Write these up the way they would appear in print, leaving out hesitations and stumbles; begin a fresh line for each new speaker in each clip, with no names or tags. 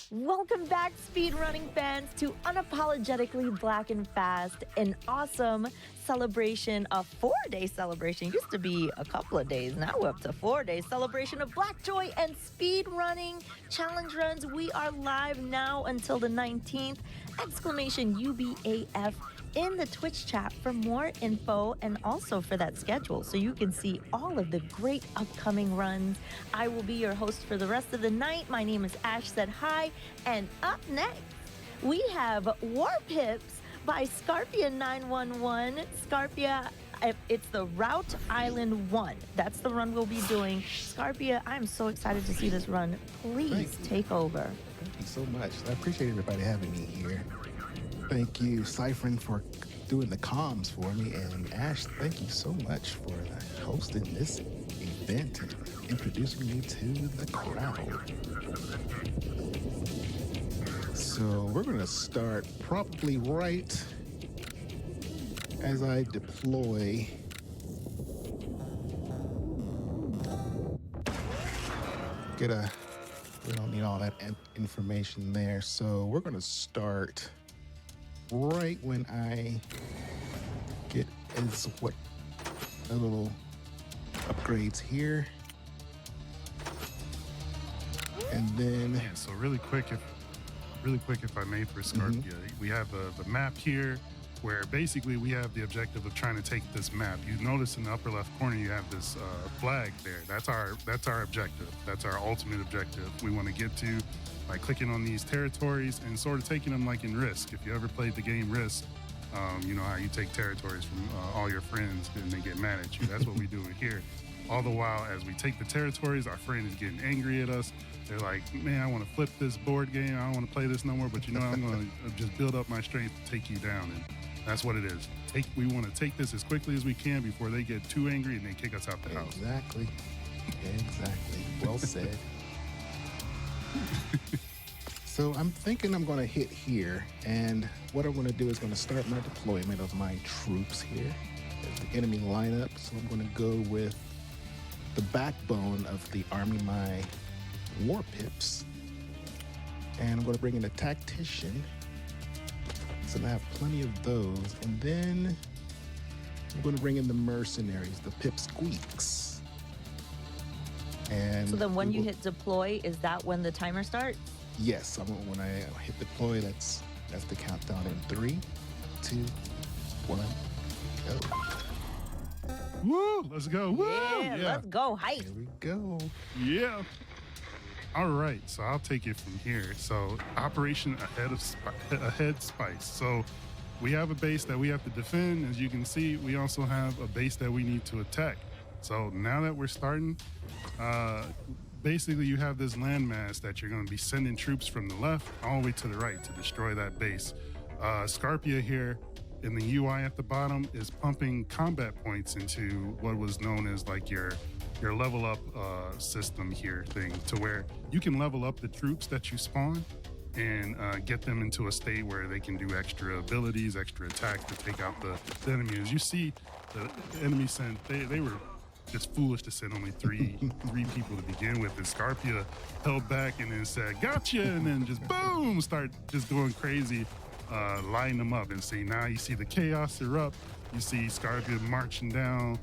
Welcome back, speedrunning fans, to Unapologetically Black and Fast, an awesome celebration, a 4-day celebration. Used to be a couple of days, now we're up to 4-day celebration of Black Joy and speedrunning challenge runs. We are live now until the 19th, exclamation UBAF in the Twitch chat for more info and also for that schedule so you can see all of the great upcoming runs. I will be your host for the rest of the night. My name is Ash Said Hi, and up next we have War Pips by Scarpia911. Scarpia, it's the Route Island 1. That's the run we'll be doing. Scarpia, I'm so excited to see this run. Please take over.
Thank you so much. I appreciate everybody having me here. Thank you, Cyphern, for doing the comms for me. And Ash, thank you so much for hosting this event and introducing me to the crowd. So we're going to start probably right as I deploy. We don't need all that information there. So we're going to start right when I get a little upgrades here. And then
yeah, so really quick if I may, for Scarpia, we have the map here where basically we have the objective of trying to take this map. You notice in the upper left corner you have this flag there. That's our objective. That's our ultimate objective. We want to get to by clicking on these territories and sort of taking them like in Risk. If you ever played the game Risk, you know how you take territories from all your friends and they get mad at you. That's what we do here. All the while, as we take the territories, our friend is getting angry at us. They're like, man, I want to flip this board game. I don't want to play this no more, but you know, I'm going to just build up my strength to take you down. And that's what it is. We want to take this as quickly as we can before they get too angry and they kick us out the house.
Exactly. Well said. So I'm thinking I'm going to hit here, and what I'm going to do is going to start my deployment of my troops here. There's the enemy lineup, so I'm going to go with the backbone of the army, my War Pips, and I'm going to bring in a tactician, so I have plenty of those, and then I'm going to bring in the mercenaries, the Pipsqueaks. And
so then when you hit deploy, is that when the timer starts?
Yes, when I hit deploy, that's the countdown in 3, 2, 1, go.
Woo! Let's go. Woo!
Yeah, let's go. Hype.
Here we go.
Yeah. All right, so I'll take it from here. So Operation Ahead Spice. So we have a base that we have to defend. As you can see, we also have a base that we need to attack. So now that we're starting, basically you have this landmass that you're going to be sending troops from the left all the way to the right to destroy that base. Scarpia here in the UI at the bottom is pumping combat points into what was known as like your level up system here thing, to where you can level up the troops that you spawn and get them into a state where they can do extra abilities, extra attacks to take out the enemy. As you see, the enemy sent, they were just foolish to send only three people to begin with. And Scarpia held back and then said, gotcha, and then just boom, start just going crazy, lighting them up. And see, now you see the chaos erupt. You see Scarpia marching down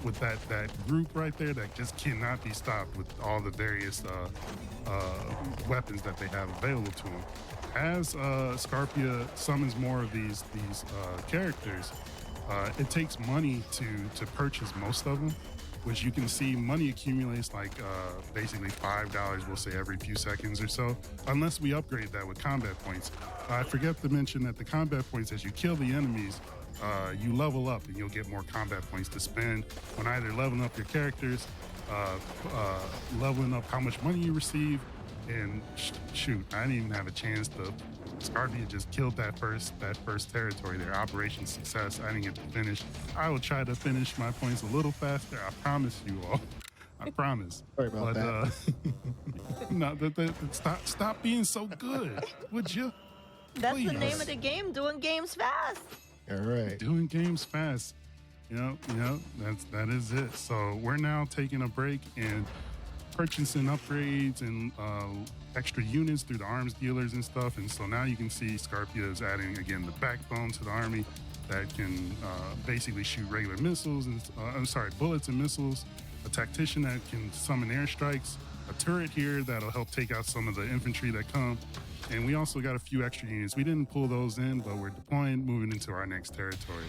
with that group right there that just cannot be stopped with all the various weapons that they have available to them. As Scarpia summons more of these characters, it takes money to purchase most of them, which you can see money accumulates like basically $5, we'll say, every few seconds or so, unless we upgrade that with combat points. I forgot to mention that the combat points, as you kill the enemies, you level up and you'll get more combat points to spend on either leveling up your characters, leveling up how much money you receive, and shoot, I didn't even have a chance to. Scarpia just killed that first territory there. Operation Success. I didn't get to finish. I will try to finish my points a little faster. I promise you all. I promise.
Sorry about that.
No, stop being so good, would you?
That's
Please.
the name of the game, doing games fast.
All right.
Doing games fast. That is it. So we're now taking a break, and purchasing upgrades and extra units through the arms dealers and stuff. And so now you can see Scarpia is adding, again, the backbone to the army that can basically shoot regular missiles and bullets and missiles, a tactician that can summon airstrikes, a turret here that'll help take out some of the infantry that come. And we also got a few extra units. We didn't pull those in, but we're deploying, moving into our next territory.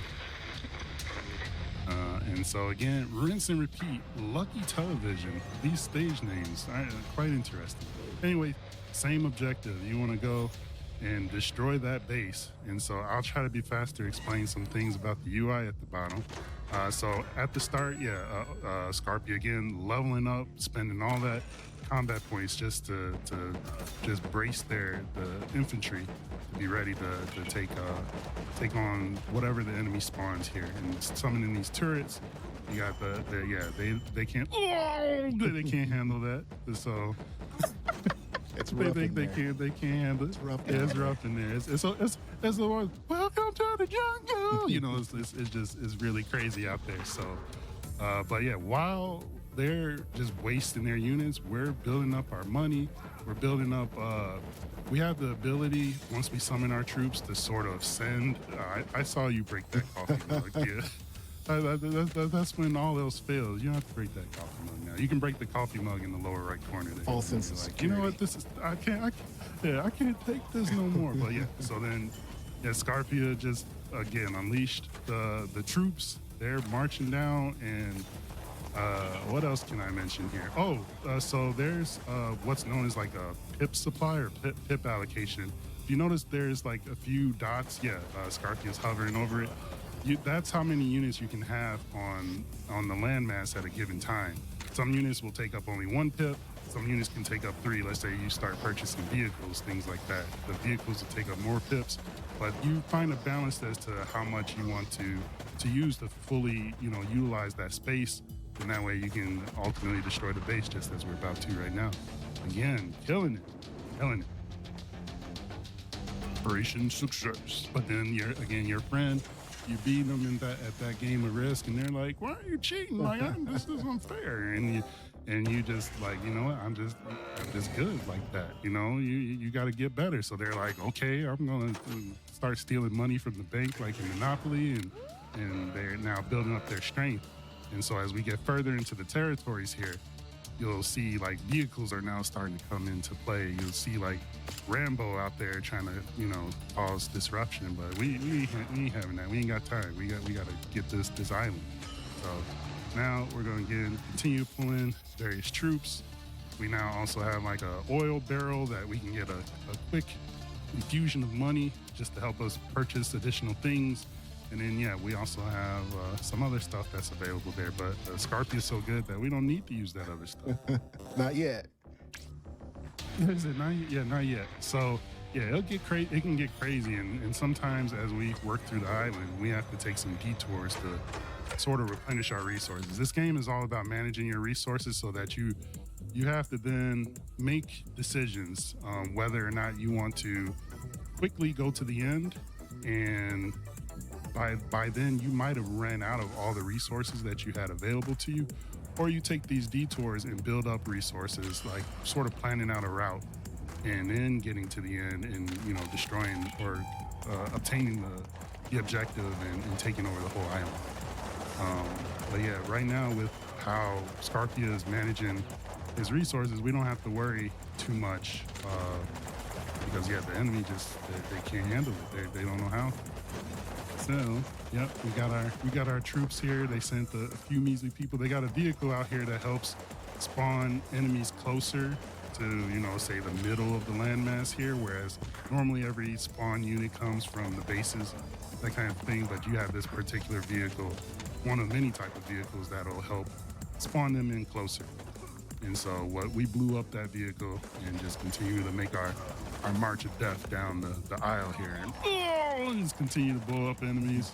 And so again, rinse and repeat, Lucky Television, these stage names are quite interesting. Anyway, same objective. You want to go and destroy that base. And so I'll try to be faster, explain some things about the UI at the bottom. So at the start, Scarpia again, leveling up, spending all that combat points just to just brace the infantry to be ready to take on whatever the enemy spawns here, and summoning these turrets. You got they can't they can't handle that, so
It's rough in there.
they can't handle it.
It's rough.
It's rough in there. It's the one. Welcome to the jungle. You know, it's really crazy out there. So, but yeah, while they're just wasting their units, we're building up our money. We're building up. We have the ability, once we summon our troops, to sort of send. I saw you break that coffee mug. Yeah. That's when all else fails. You don't have to break that coffee mug now. You can break the coffee mug in the lower right corner there.
All sense of
like, you know what? This is I can't take this no more. But yeah, so then Scarpia just again unleashed the troops. They're marching down, and what else can I mention here? So there's what's known as like a pip supply or pip allocation. If you notice, there's like a few dots. Scarpia's hovering over it. That's how many units you can have on the landmass at a given time. Some units will take up only 1 pip. Some units can take up 3. Let's say you start purchasing vehicles, things like that. The vehicles will take up more pips, but you find a balance as to how much you want to use to fully, utilize that space. And that way you can ultimately destroy the base, just as we're about to right now. Again, killing it. Operation success. But then your friend, you beat them at that game of Risk, and they're like, "Why are you cheating? Like, this is unfair." And you just like, you know what? I'm just good like that. You got to get better. So they're like, "Okay, I'm gonna start stealing money from the bank, like in Monopoly," and they're now building up their strength. And so as we get further into the territories here, you'll see like vehicles are now starting to come into play. You'll see like Rambo out there trying to, cause disruption, but we ain't having that. We ain't got time. We got to get this island. So now we're going to continue pulling various troops. We now also have like a oil barrel that we can get a quick infusion of money just to help us purchase additional things. And then, we also have some other stuff that's available there. But Scarpia is so good that we don't need to use that other stuff.
Not yet.
Is it not? Yeah, not yet. So, it'll get crazy. It can get crazy. And sometimes as we work through the island, we have to take some detours to sort of replenish our resources. This game is all about managing your resources so that you have to then make decisions whether or not you want to quickly go to the end, and by then you might have ran out of all the resources that you had available to you, or you take these detours and build up resources, like sort of planning out a route and then getting to the end and destroying or obtaining the objective and taking over the whole island. But right now with how Scarpia is managing his resources, we don't have to worry too much because the enemy they can't handle it. They don't know how. So, we got our troops here. They sent a few measly people. They got a vehicle out here that helps spawn enemies closer to, say the middle of the landmass here, whereas normally every spawn unit comes from the bases, that kind of thing. But you have this particular vehicle, one of many type of vehicles that'll help spawn them in closer. And so we blew up that vehicle and just continue to make our march of death down the aisle here, and just continue to blow up enemies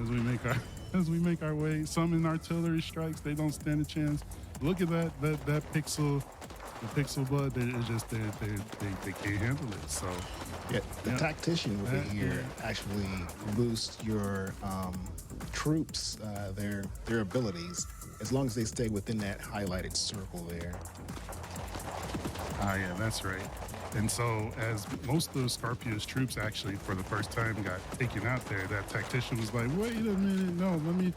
as we make our way. Some artillery strikes, they don't stand a chance. Look at that pixel, the pixel blood. They can't handle it. So
the tactician over here actually boosts your troops, their abilities. as long as they stay within that highlighted circle there.
Ah, yeah, that's right. And so, as most of Scarpio's troops actually, for the first time, got taken out there, that tactician was like, "Wait a minute, no, let me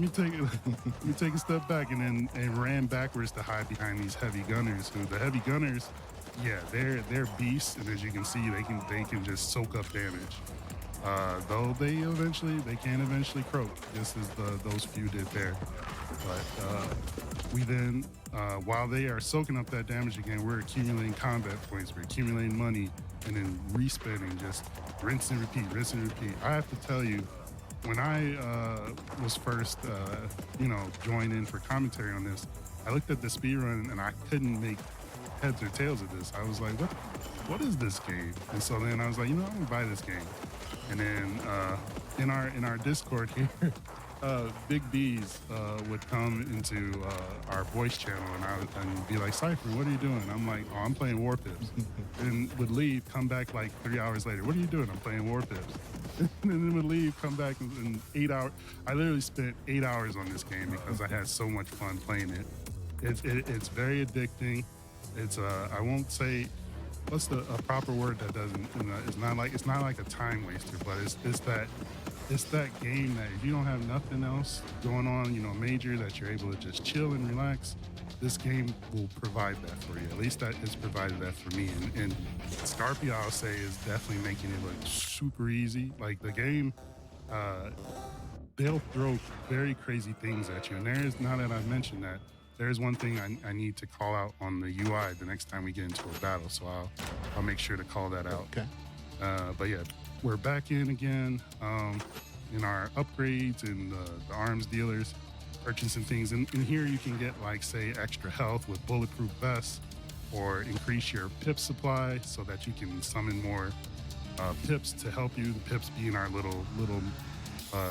take let me take a step back," and ran backwards to hide behind these heavy gunners. Who the heavy gunners, yeah, they're beasts, and as you can see, they can just soak up damage. Though they can eventually croak, just as those few did there. But we then, while they are soaking up that damage again, we're accumulating combat points, we're accumulating money, and then respending, just rinse and repeat, rinse and repeat. I have to tell you, when I was first, joined in for commentary on this, I looked at the speedrun and I couldn't make heads or tails of this. I was like, what is this game? And so then I was like, I'm gonna buy this game. And then in our Discord here, Big B's would come into our voice channel and be like, Cypher, what are you doing? I'm like, oh, I'm playing War Pips. And would leave, come back like 3 hours later. What are you doing? I'm playing War Pips. And then would leave, come back in 8 hours. I literally spent 8 hours on this game because I had so much fun playing it. It's very addicting. It's I won't say what's a proper word that doesn't, it's not like a time waster, but it's that game that if you don't have nothing else going on, major, that you're able to just chill and relax, this game will provide that for you. At least that has provided that for me. And Scarpia, I'll say, is definitely making it look super easy. Like the game, they'll throw very crazy things at you. And now that I've mentioned that, there's one thing I need to call out on the UI the next time we get into a battle. So I'll make sure to call that out.
Okay.
But yeah, we're back in again in our upgrades and the arms dealers, purchasing things. And here you can get, like, say, extra health with bulletproof vests, or increase your pip supply so that you can summon more pips to help you. The pips being our little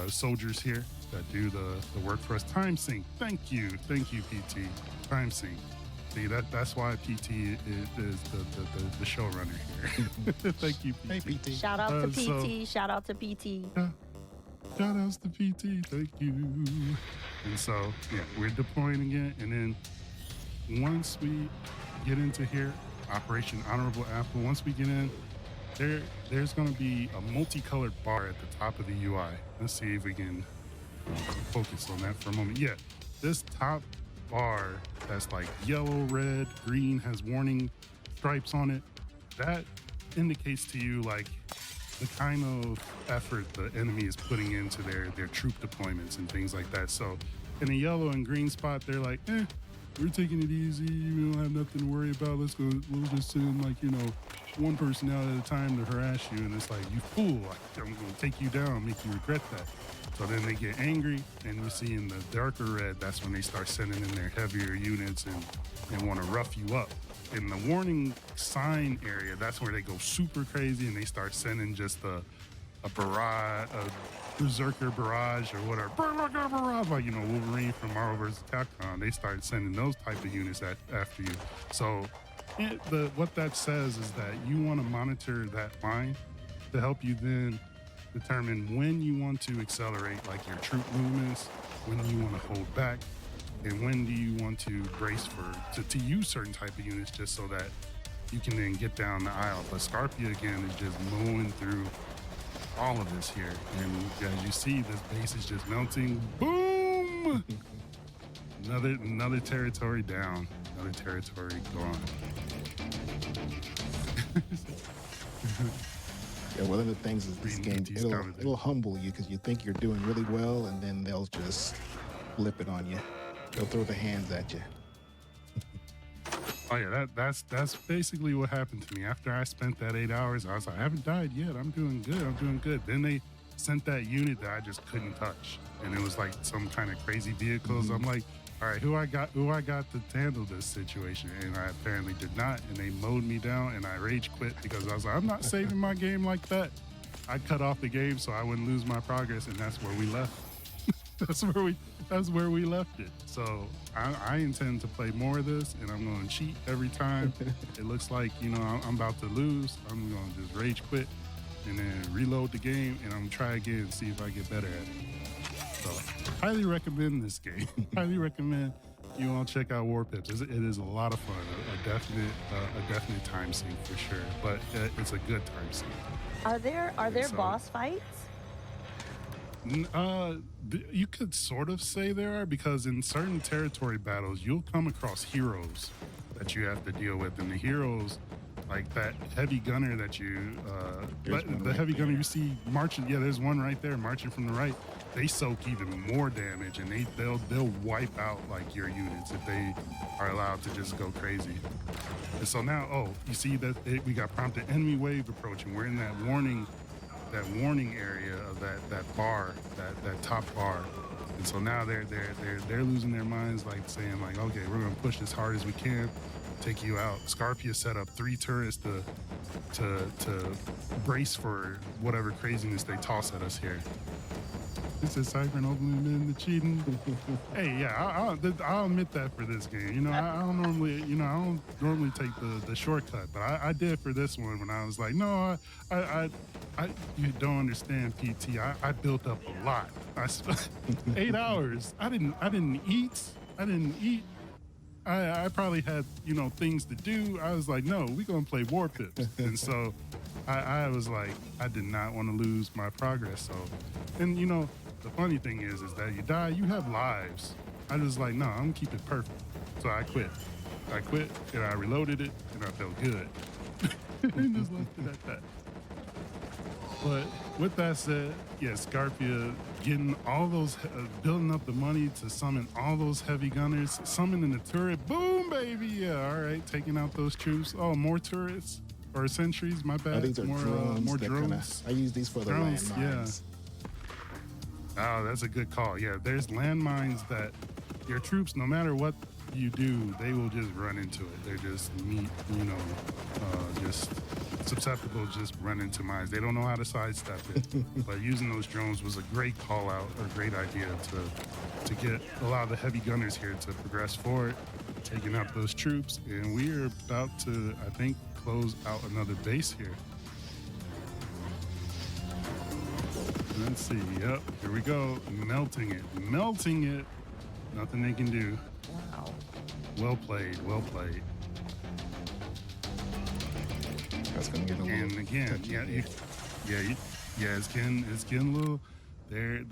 soldiers here that do the work for us. Time sync. Thank you, PT. Time sync. See, that's why PT is the showrunner here. Thank you, PT.
Hey, PT.
Shout out to PT. Shout out to PT.
Shout outs to PT. Thank you. And so, yeah, we're deploying again. And then once we get into here, Operation Honorable Apple, once we get in, there's going to be a multicolored bar at the top of the UI. Let's see if we can focus on that for a moment. Yeah, this top bar that's like yellow, red, green, has warning stripes on it. That indicates to you like the kind of effort the enemy is putting into their troop deployments and things like that. So in a yellow and green spot, they're like, we're taking it easy. We don't have nothing to worry about. We'll just send one person out at a time to harass you. And it's like, you fool, I'm going to take you down, make you regret that. So then they get angry, and you see in the darker red, that's when they start sending in their heavier units and want to rough you up. In the warning sign area, that's where they go super crazy and they start sending just a barrage, a berserker barrage or whatever. Barrage, like, Wolverine from Marvel vs. Capcom. They start sending those type of units after you. So what that says is that you want to monitor that line to help you then determine when you want to accelerate, like your troop movements, when you want to hold back, and when do you want to brace to use certain type of units, just so that you can then get down the aisle. But Scarpia again is just mowing through all of this here, and as you see, this base is just melting. Boom! Another territory down, another territory gone.
Yeah, one of the things is this game, it'll humble you because you think you're doing really well, and then they'll just flip it on you. They'll throw the hands at you.
Oh yeah, that's basically what happened to me. After I spent that 8 hours, I was like, I haven't died yet. I'm doing good. Then they sent that unit that I just couldn't touch, and it was like some kind of crazy vehicles. I'm like, all right, who I got to handle this situation? And I apparently did not, and they mowed me down, and I rage quit because I was like, I'm not saving my game like that. I cut off the game so I wouldn't lose my progress, and that's where we left. That's where we left it. So I intend to play more of this, and I'm going to cheat every time. It looks like, I'm about to lose. I'm going to just rage quit and then reload the game, and I'm going to try again and see if I get better at it. So highly recommend this game. Highly recommend you all check out War Pips. It is a lot of fun, a definite time sink for sure, but it's a good time sink.
Are there boss fights?
You could sort of say there are, because in certain territory battles, you'll come across heroes that you have to deal with, and the heroes, like that heavy gunner that you, the heavy gunner you see marching. Yeah, there's one right there marching from the right. They soak even more damage, and they'll wipe out like your units if they are allowed to just go crazy. And so now, you see that we got prompted enemy wave approaching. We're in that warning area of that bar, that top bar. And so now they're losing their minds, like saying like, okay, we're gonna push as hard as we can, take you out. Scarpia set up 3 turrets to brace for whatever craziness they toss at us here. This is Cypher and opening in the cheating. Hey, yeah, I'll admit that for this game. You know, I don't normally take the shortcut, but I did for this one when I was like, no, I you don't understand, PT. I built up a lot. 8 hours. I didn't eat. I probably had, things to do. I was like, no, we're gonna play War Pips. And so I was like, I did not want to lose my progress. So, and the funny thing is that you die, you have lives. I was like, no, I'm gonna keep it perfect. So I quit, and I reloaded it, and I felt good. And just left it at that. But with that said, yeah, Scarpia getting all those, building up the money to summon all those heavy gunners, summoning the turret, boom, baby, yeah, all right, taking out those troops. Oh, more turrets or sentries, my bad.
These are
more
drones. I use these for the
drones,
landmines.
Yeah. Oh, that's a good call. Yeah, there's landmines that your troops, no matter what you do, they will just run into it. They're just just susceptible, just run into mines. They don't know how to sidestep it. But using those drones was a great call out, or a great idea to get a lot of the heavy gunners here to progress forward, taking out those troops. And we are about to, I think, close out another base here. Let's see. Yep, here we go. Melting it. Nothing they can do.
Wow.
Well played.
That's gonna get a little.
And again,
touchy.
it's getting a little. They're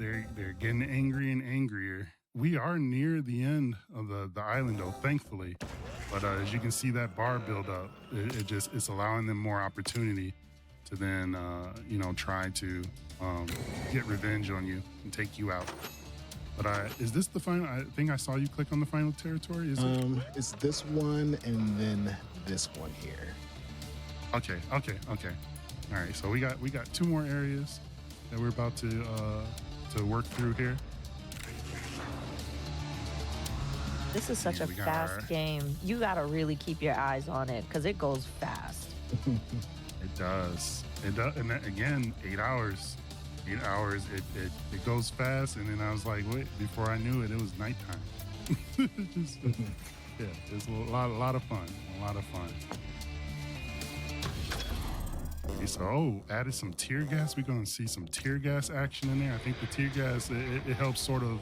getting angry and angrier. We are near the end of the island, though, thankfully. But as you can see, that bar build up, it's allowing them more opportunity to then try to get revenge on you and take you out. But is this the final? I think I saw you click on the final territory. Is it?
It's this one and then this one here.
Okay. All right. So we got 2 more areas that we're about to work through here.
This is such a fast game. You got to really keep your eyes on it because it goes fast.
It does. And then, again, 8 hours. 8 hours. It goes fast. And then I was like, wait, before I knew it, it was nighttime. It's a lot of fun. Okay, so, added some tear gas. We're going to see some tear gas action in there. I think the tear gas, it helps sort of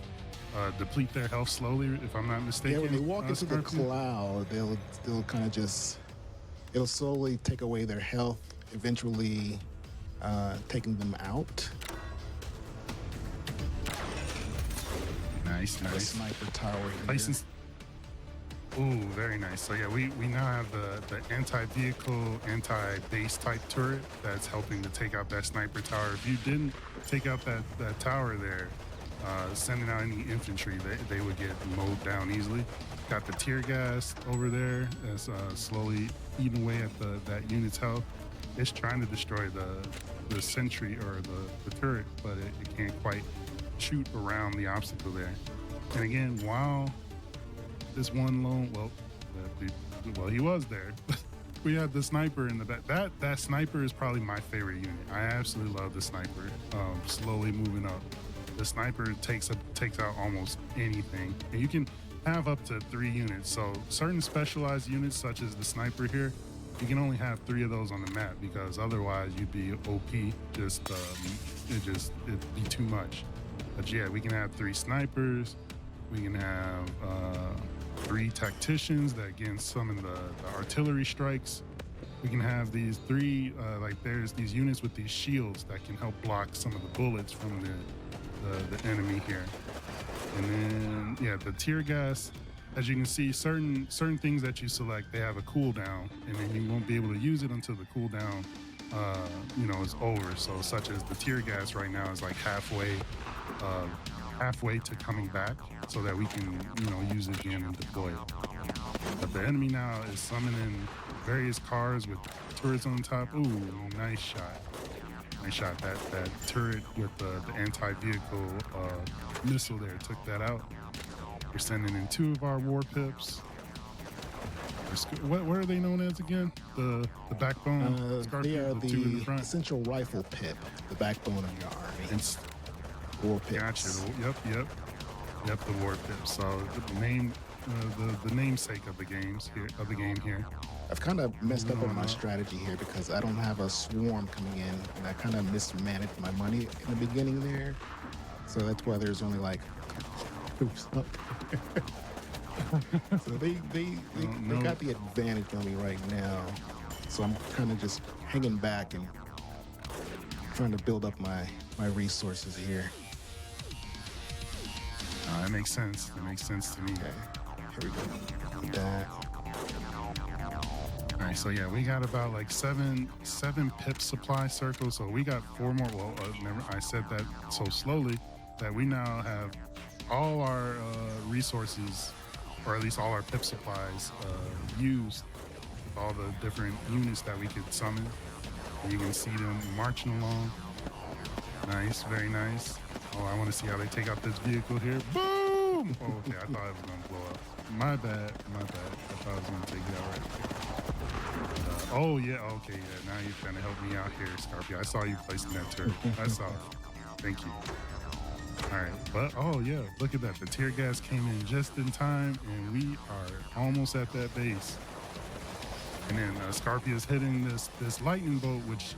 deplete their health slowly, if I'm not mistaken.
Yeah, when they walk into the cloud, they'll kind of it'll slowly take away their health, eventually taking them out.
Nice.
The sniper tower here.
License. Ooh, very nice. So yeah, we now have the anti-vehicle, anti-base type turret that's helping to take out that sniper tower. If you didn't take out that tower there, sending out any infantry, they would get mowed down easily. Got the tear gas over there that's slowly eating away at that unit's health. It's trying to destroy the sentry or the turret, but it can't quite shoot around the obstacle there. And again, while this one lone, he was there. We had the sniper in the back. That sniper is probably my favorite unit. I absolutely love the sniper. Slowly moving up. The sniper takes out almost anything, and you can have up to 3 units. So certain specialized units, such as the sniper here, you can only have 3 of those on the map because otherwise you'd be OP. It'd be too much. But yeah, we can have 3 snipers. We can have 3 tacticians that again summon the artillery strikes. We can have these 3 like there's these units with these shields that can help block some of the bullets from the enemy here. And then yeah, the tear gas. As you can see, certain things that you select, they have a cooldown, and then you won't be able to use it until the cooldown, is over. So, such as the tear gas right now is like halfway to coming back, so that we can, use it again and deploy it. But the enemy now is summoning various cars with turrets on top. Ooh, nice shot! Nice shot. That turret with the anti-vehicle missile there took that out. We're sending in 2 of our war pips. What are they known as again? The backbone?
They are
the 2 in the front.
the central rifle pip, the backbone of your army.
And
War pips.
gotcha. Yep. The war pip. So the name, the namesake of the game here.
I've kind of messed up on my strategy here because I don't have a swarm coming in, and I kind of mismanaged my money in the beginning there. So that's why there's only like troops up there. So they got the advantage on me right now. So I'm kind of just hanging back and trying to build up my resources here.
That makes sense. That makes sense to me.
Okay, here we go. That.
All right, so yeah, we got about like seven pip supply circles. So we got 4 more. Well, remember I said that so slowly that we now have all our resources, or at least all our pip supplies used with all the different units that we could summon. And you can see them marching along. Nice, very nice. Oh, I want to see how they take out this vehicle here. Boom! Oh, okay, I thought it was going to blow up. My bad. I thought I was going to take it out right there. Oh, yeah, okay, yeah. Now you're trying to help me out here, Scorpio. I saw you placing that turret. I saw it. Thank you. All right, but oh yeah, look at that. The tear gas came in just in time, and we are almost at that base. And then Scorpio's hitting this lightning bolt, which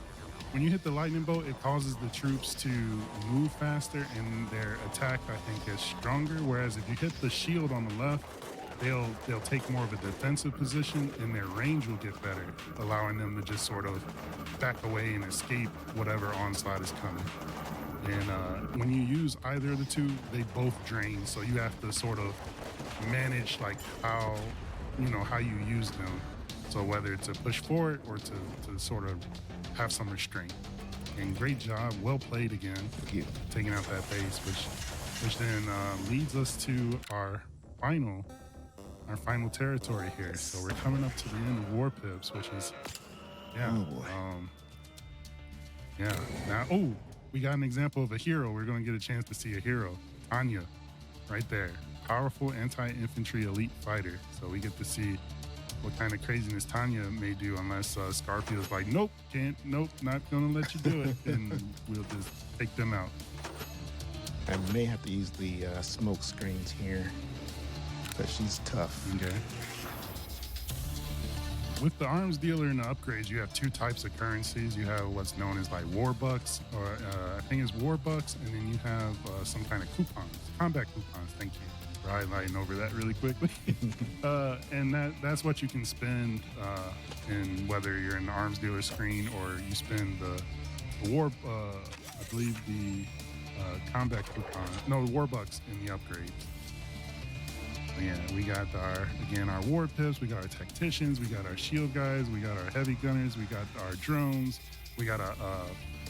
when you hit the lightning bolt, it causes the troops to move faster, and their attack, I think, is stronger. Whereas if you hit the shield on the left, they'll take more of a defensive position, and their range will get better, allowing them to just sort of back away and escape whatever onslaught is coming. And when you use either of the 2, they both drain. So you have to sort of manage like how you use them. So whether it's a push forward or to sort of have some restraint. And great job, well played again.
Thank you.
Taking out that base, which then leads us to our final territory here.
Yes.
So we're coming up to the end of war pips, which is
Oh boy.
Now, we got an example of a hero. We're going to get a chance to see a hero. Tanya, right there. Powerful anti-infantry elite fighter. So we get to see what kind of craziness Tanya may do, unless Scorpio's like, nope, not going to let you do it. And we'll just take them out.
I may have to use the smoke screens here, but she's tough.
Okay. With the arms dealer and the upgrades, you have 2 types of currencies. You have what's known as like war bucks, or I think it's war bucks, and then you have some kind of coupons, combat coupons. Thank you for highlighting over that really quickly. And that's what you can spend in whether you're in the arms dealer screen or you spend the war, I believe the combat coupon, no, the war bucks in the upgrades. Yeah, we got our war pips, we got our tacticians, we got our shield guys, we got our heavy gunners, we got our drones, we got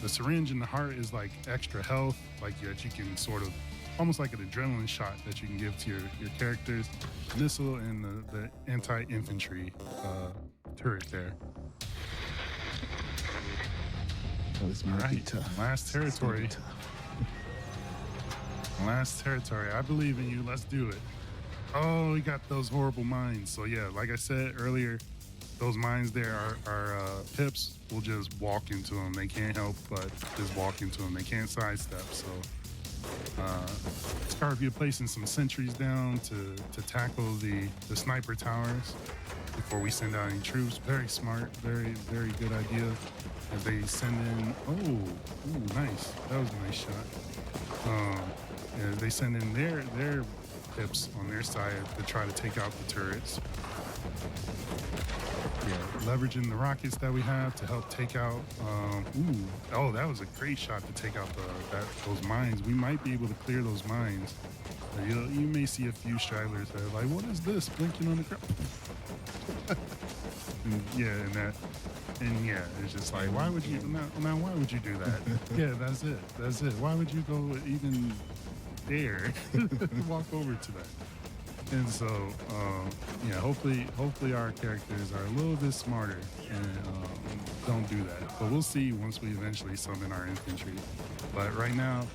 the syringe in the heart is like extra health, like that you can sort of, almost like an adrenaline shot that you can give to your characters. Missile and the anti-infantry turret there.
Oh, this might be tough.
Last territory. Last territory. I believe in you. Let's do it. Oh, we got those horrible mines. So yeah, like I said earlier, those mines there are pips will just walk into them. They can't help but just walk into them. They can't sidestep. So Scorpio placing some sentries down to tackle the sniper towers. before we send out any troops. Very smart, very, very good idea. As they send in, ooh, nice. That was a nice shot. As they send in their pips on their side to try to take out the turrets. Yeah, leveraging the rockets that we have to help take out. That was a great shot to take out those mines. We might be able to clear those mines. You may see a few stragglers that are like, "What is this blinking on the ground?" and it's just like, why would you now? Why would you do that? Yeah, that's it. Why would you go even dare walk over to that? And so, hopefully our characters are a little bit smarter and don't do that. But we'll see once we eventually summon our infantry. But right now,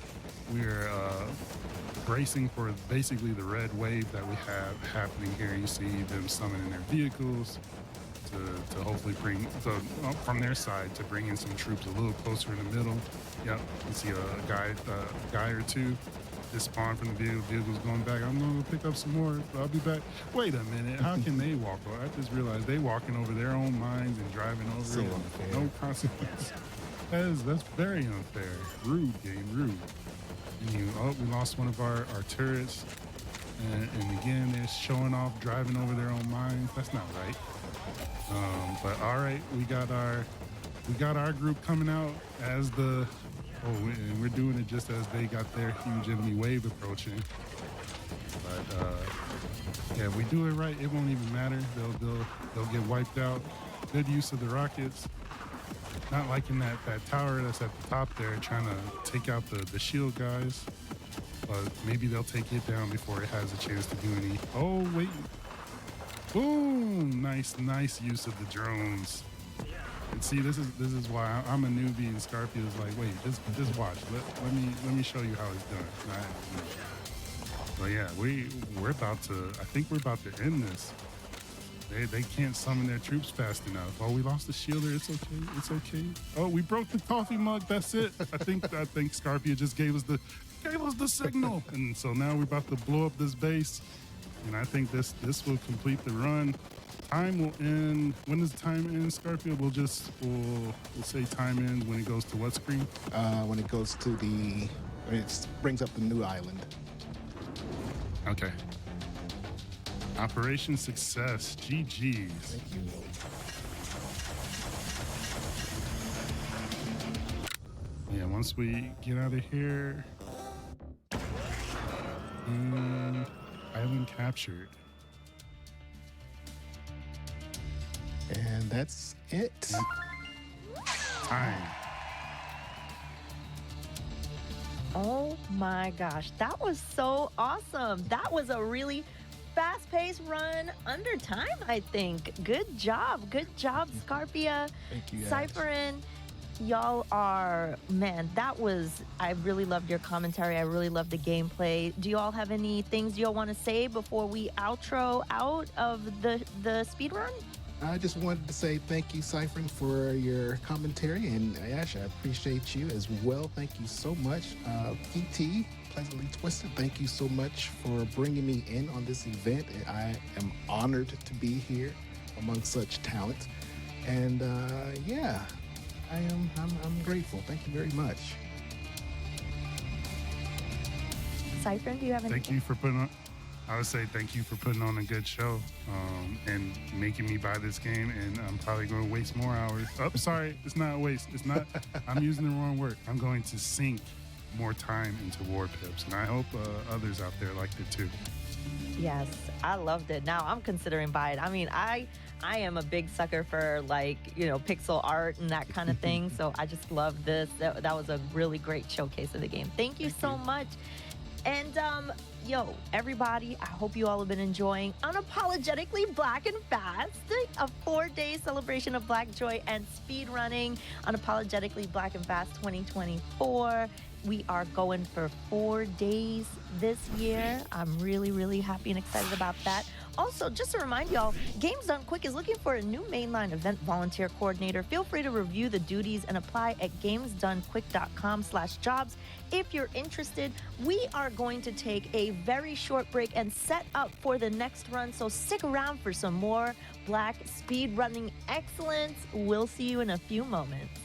we're bracing for basically the red wave that we have happening here. You see them summoning their vehicles to hopefully bring, from their side, to bring in some troops a little closer in the middle. Yep, you see a guy or two. This spawn from the vehicle's going back. I'm going to pick up some more. I'll be back. Wait a minute. How can they walk over? I just realized they walking over their own mines and driving over
So
it.
unfair.
No consequence. That's very unfair. Rude game, rude. And we lost one of our turrets. And again, they're showing off driving over their own mines. That's not right. But all right, we got our group coming out as the. And we're doing it just as they got their huge enemy wave approaching. But if we do it right, it won't even matter. They'll get wiped out. Good use of the rockets. Not liking that tower that's at the top there, trying to take out the shield guys. But maybe they'll take it down before it has a chance to do any. Oh wait! Boom! Nice use of the drones. And see, this is why I'm a newbie, and Scarpio's like, wait, just watch. Let me show you how it's done. But yeah, we're about to. I think we're about to end this. They can't summon their troops fast enough. Oh, we lost the shielder. It's okay. It's okay. Oh, we broke the coffee mug. That's it. I think Scarpio just gave us the signal, and so now we're about to blow up this base. And I think this will complete the run. Time will end. When does time end, Scarfield? We'll say time ends when it goes to what screen?
When it goes to when it brings up the new island.
Okay. Operation success. GG's.
Thank you.
Yeah, once we get out of here, and island captured.
And that's it.
Time.
Oh my gosh, that was so awesome. That was a really fast-paced run under time, I think. Good job, Scarpia.
Thank you, guys.
Cypherin. Y'all are, man, I really loved your commentary. I really loved the gameplay. Do you all have any things y'all want to say before we outro out of the speed run?
I just wanted to say thank you, Cypherin, for your commentary, and Ash, I appreciate you as well. Thank you so much. PT, Pleasantly Twisted, thank you so much for bringing me in on this event. I am honored to be here among such talent, and I'm grateful. Thank you very much.
Cypherin, do you have anything?
Thank you for I would say thank you for putting on a good show and making me buy this game, and I'm probably going to waste more hours. Oh, sorry, it's not a waste. It's not. I'm using the wrong word. I'm going to sink more time into war pips, and I hope others out there liked it too.
Yes, I loved it. Now I'm considering buying it. I mean, I am a big sucker for pixel art and that kind of thing. So I just love this. That was a really great showcase of the game. Thank you so much. And everybody, I hope you all have been enjoying Unapologetically Black and Fast, a 4-day celebration of Black joy and speed running. Unapologetically Black and Fast 2024. We are going for 4 days this year. I'm really, really happy and excited about that. Also, just to remind y'all, Games Done Quick is looking for a new mainline event volunteer coordinator. Feel free to review the duties and apply at gamesdonequick.com/jobs. If you're interested, we are going to take a very short break and set up for the next run, so stick around for some more Black speed running excellence. We'll see you in a few moments.